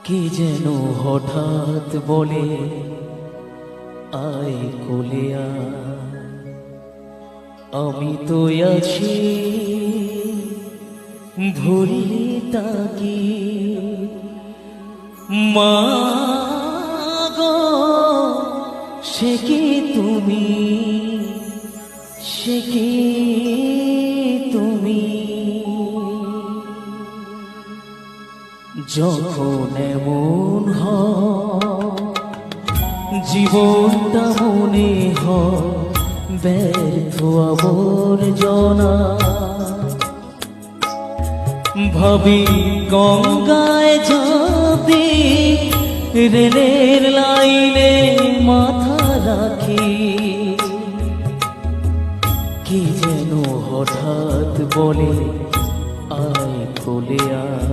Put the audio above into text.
কে যেন হঠাৎ বলে আয় কোলে আয়। আমি তো আছি ভুলি তাকি মা গো, সে কি তুমি, সে কি তুমি। যখন এমন হয় জীবনটা মনে হয় ব্যর্থ আবর্জনা, ভাবি গঙ্গায় যাবে রেলের লাইনে মাথা রাখি, কে যেন হঠাৎ বলে আয় কোলে আয়।